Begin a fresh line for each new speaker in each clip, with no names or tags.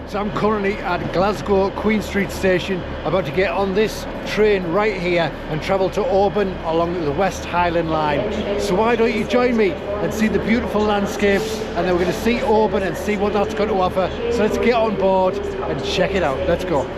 So I'm currently at Glasgow Queen Street station, about to get on this train right here and travel to Oban along the West Highland Line. So why don't you join me and see the beautiful landscapes, and then we're going to see Oban and see what that's got to offer. So let's get on board and check it out. Let's go.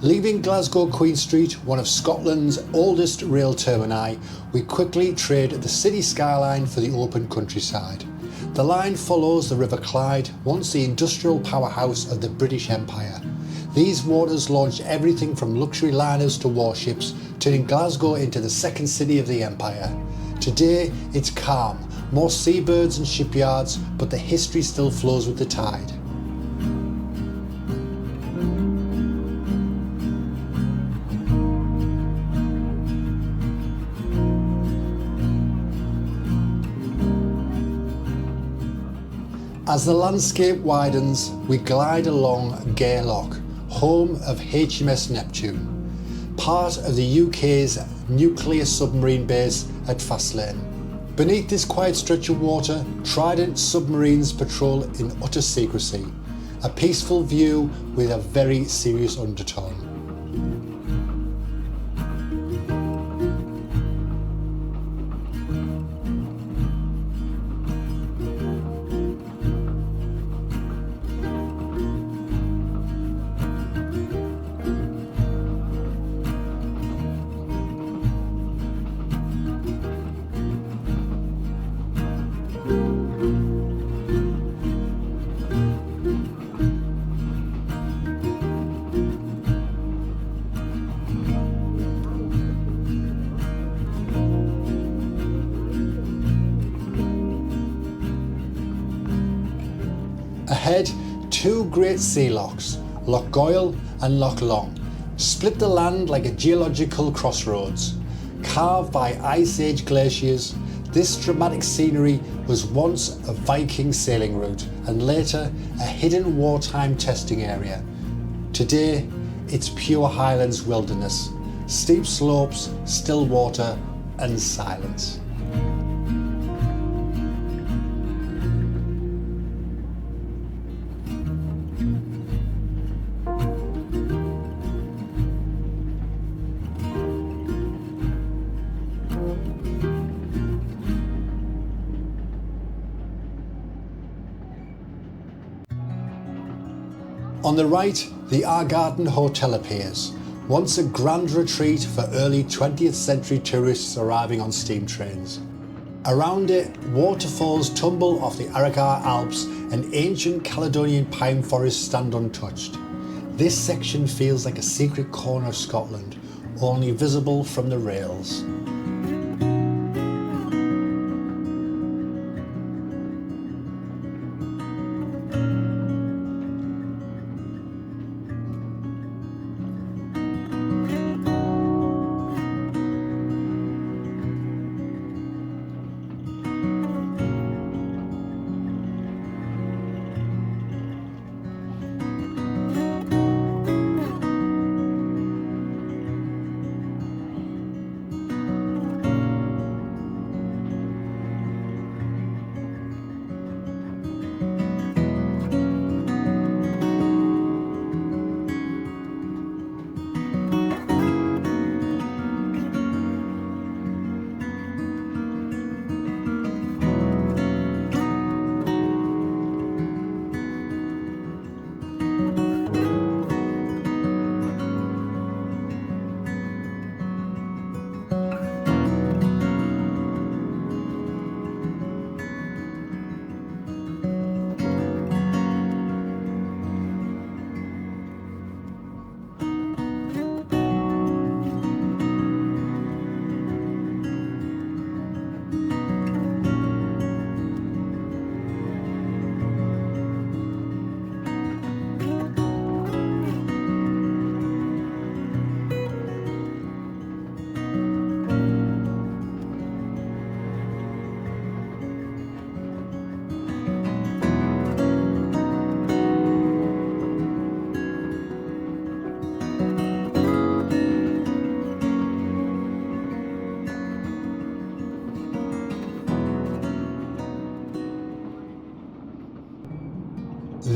Leaving Glasgow Queen Street, one of Scotland's oldest rail termini, we quickly trade the city skyline for the open countryside. The line follows the River Clyde, once the industrial powerhouse of the British Empire. These waters launched everything from luxury liners to warships, turning Glasgow into the second city of the empire. Today, it's calm, more seabirds and shipyards, but the history still flows with the tide. As the landscape widens, we glide along Gareloch, home of HMS Neptune, part of the UK's nuclear submarine base at Faslane. Beneath this quiet stretch of water, Trident submarines patrol in utter secrecy, a peaceful view with a very serious undertone. Ahead, two great sea lochs, Loch Goil and Loch Long, split the land like a geological crossroads. Carved by Ice Age glaciers, this dramatic scenery was once a Viking sailing route and later a hidden wartime testing area. Today, it's pure Highlands wilderness, steep slopes, still water and silence. On the right, the Ardgartan Hotel appears, once a grand retreat for early 20th century tourists arriving on steam trains. Around it, waterfalls tumble off the Arrochar Alps and ancient Caledonian pine forests stand untouched. This section feels like a secret corner of Scotland, only visible from the rails.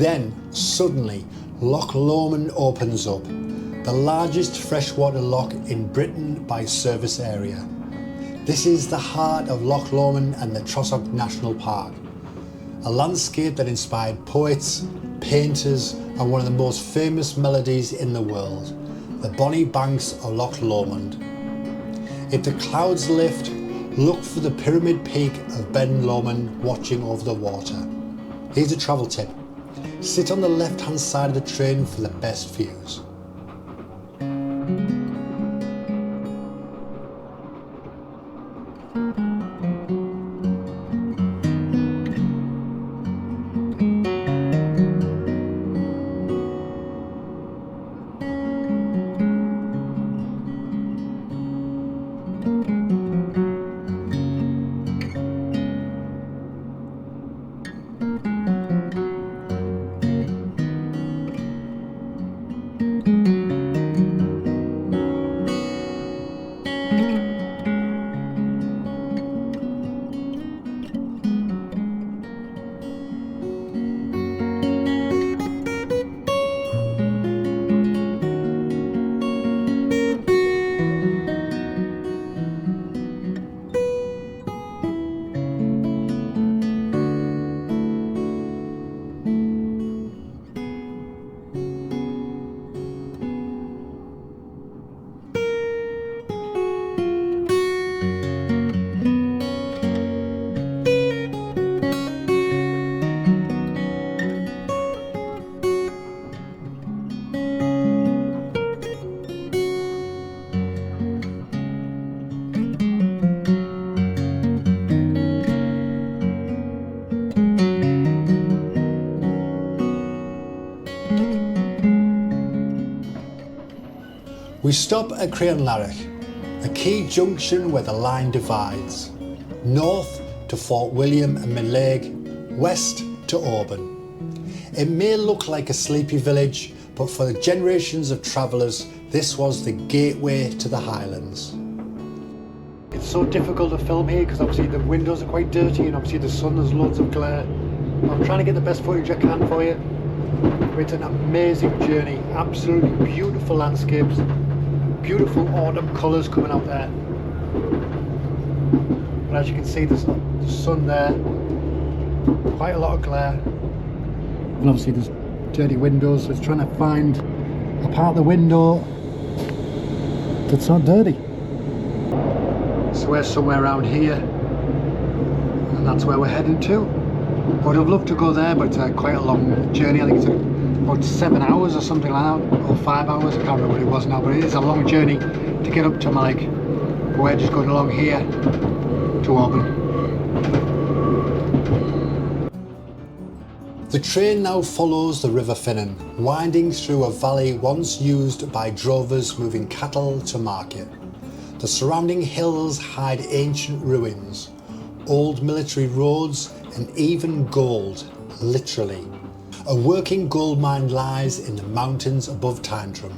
Then, suddenly, Loch Lomond opens up, the largest freshwater loch in Britain by surface area. This is the heart of Loch Lomond and the Trossach National Park, a landscape that inspired poets, painters, and one of the most famous melodies in the world, the bonny banks of Loch Lomond. If the clouds lift, look for the pyramid peak of Ben Lomond watching over the water. Here's a travel tip. Sit on the left-hand side of the train for the best views. We stop at Crianlarich, a key junction where the line divides. North to Fort William and Midleg, west to Oban. It may look like a sleepy village, but for the generations of travellers, this was the gateway to the Highlands. It's so difficult to film here because obviously the windows are quite dirty and obviously the sun, there's loads of glare. I'm trying to get the best footage I can for you. It's an amazing journey, absolutely beautiful landscapes, beautiful autumn colours coming out there. But as you can see, there's the sun there, quite a lot of glare, and obviously there's dirty windows, so it's trying to find a part of the window that's not dirty. So we're somewhere around here, and that's where we're heading to. I would have loved to go there, but it's quite a long journey. I think it's about 7 hours or something like that, or 5 hours, I can't remember what it was now, but it is a long journey to get up to Malik. We're just going along here to Oban. The train now follows the River Fillan, winding through a valley once used by drovers moving cattle to market. The surrounding hills hide ancient ruins, old military roads, and even gold, literally. A working gold mine lies in the mountains above Tyndrum.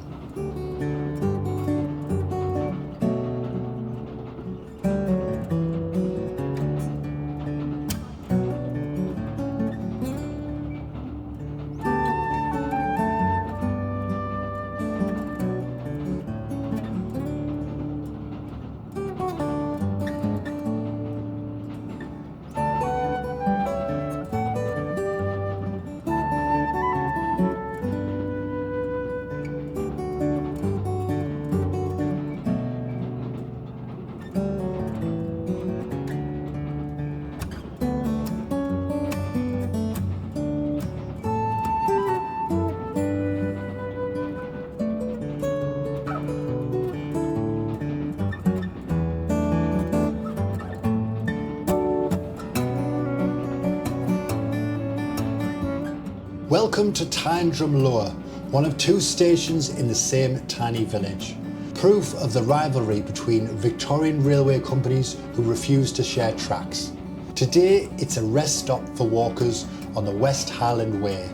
Welcome to Tyndrum Lora, one of 2 stations in the same tiny village. Proof of the rivalry between Victorian railway companies who refuse to share tracks. Today it's a rest stop for walkers on the West Highland Way,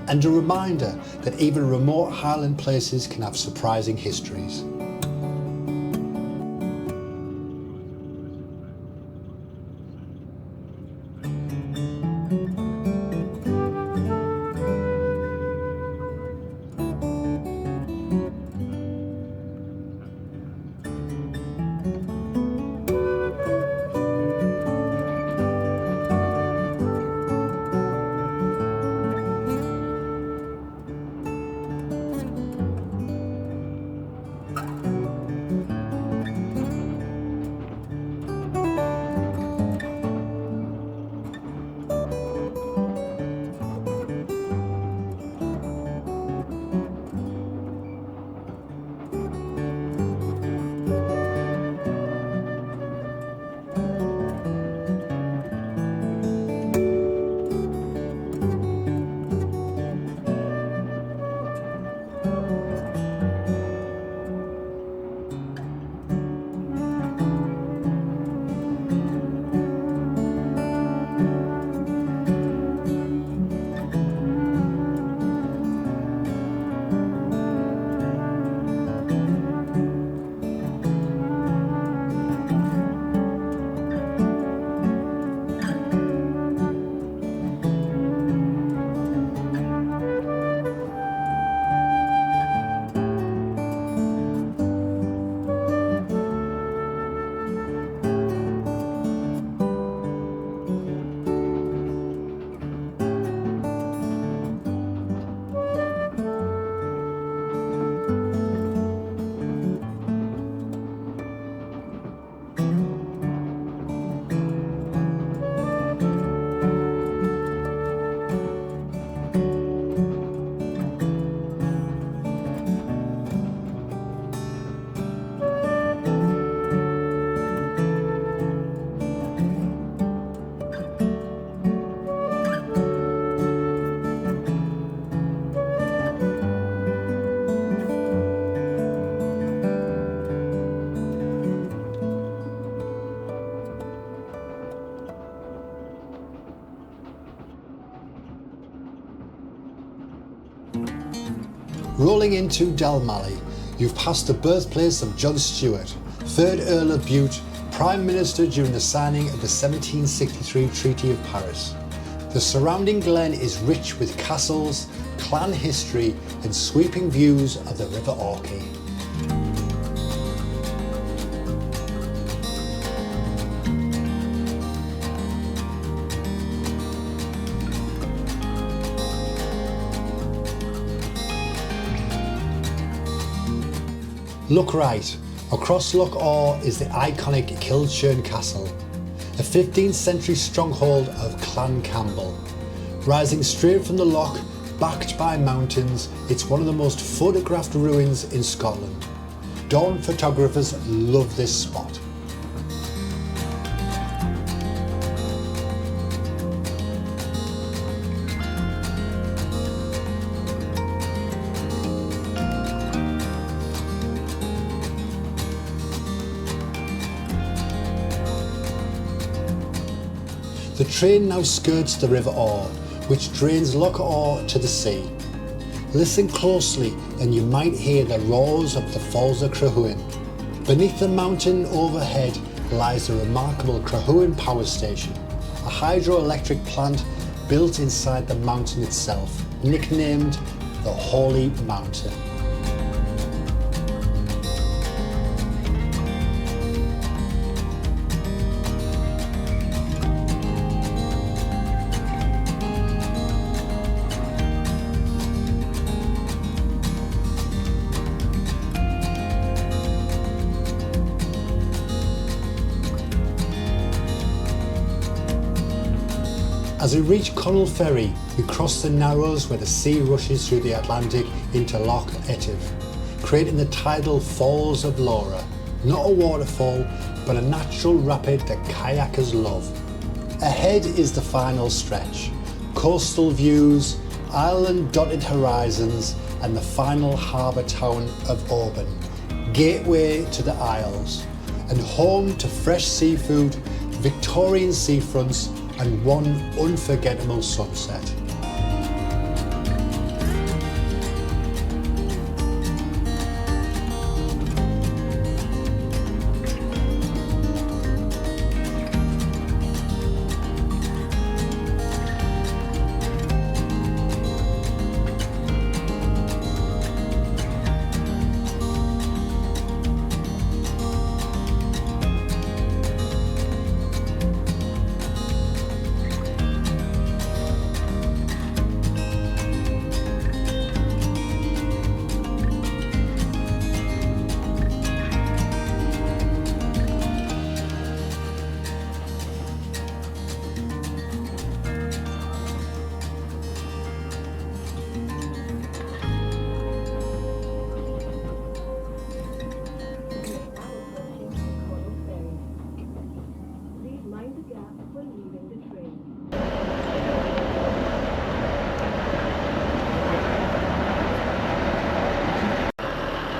and a reminder that even remote Highland places can have surprising histories. Rolling into Dalmally, you've passed the birthplace of John Stuart, 3rd Earl of Bute, Prime Minister during the signing of the 1763 Treaty of Paris. The surrounding glen is rich with castles, clan history and sweeping views of the River Orkney. Look right, across Loch Awe is the iconic Kilchurn Castle, a 15th century stronghold of Clan Campbell. Rising straight from the loch, backed by mountains, it's one of the most photographed ruins in Scotland. Dawn photographers love this spot. The train now skirts the River Awe, which drains Loch Awe to the sea. Listen closely and you might hear the roars of the Falls of Cruachan. Beneath the mountain overhead lies the remarkable Cruachan Power Station, a hydroelectric plant built inside the mountain itself, nicknamed the Holy Mountain. As we reach Connell Ferry, we cross the Narrows where the sea rushes through the Atlantic into Loch Awe, creating the tidal Falls of Lora. Not a waterfall, but a natural rapid that kayakers love. Ahead is the final stretch. Coastal views, island-dotted horizons, and the final harbour town of Oban, gateway to the Isles, and home to fresh seafood, Victorian seafronts, and one unforgettable sunset.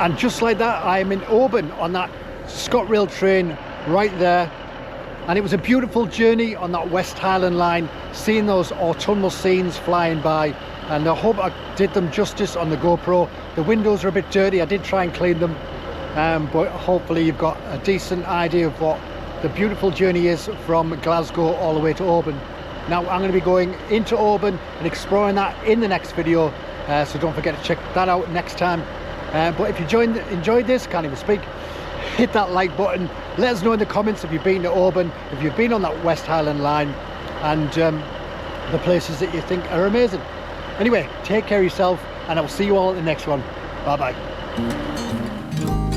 And just like that, I am in Oban on that ScotRail train right there. And it was a beautiful journey on that West Highland Line, seeing those autumnal scenes flying by. And I hope I did them justice on the GoPro. The windows are a bit dirty, I did try and clean them. But hopefully you've got a decent idea of what the beautiful journey is from Glasgow all the way to Oban. Now I'm going to be going into Oban and exploring that in the next video. So don't forget to check that out next time. But if you enjoyed this, can't even speak, hit that like button. Let us know in the comments if you've been to Oban, if you've been on that West Highland Line, and the places that you think are amazing. Anyway, take care of yourself, and I'll see you all in the next one. Bye bye.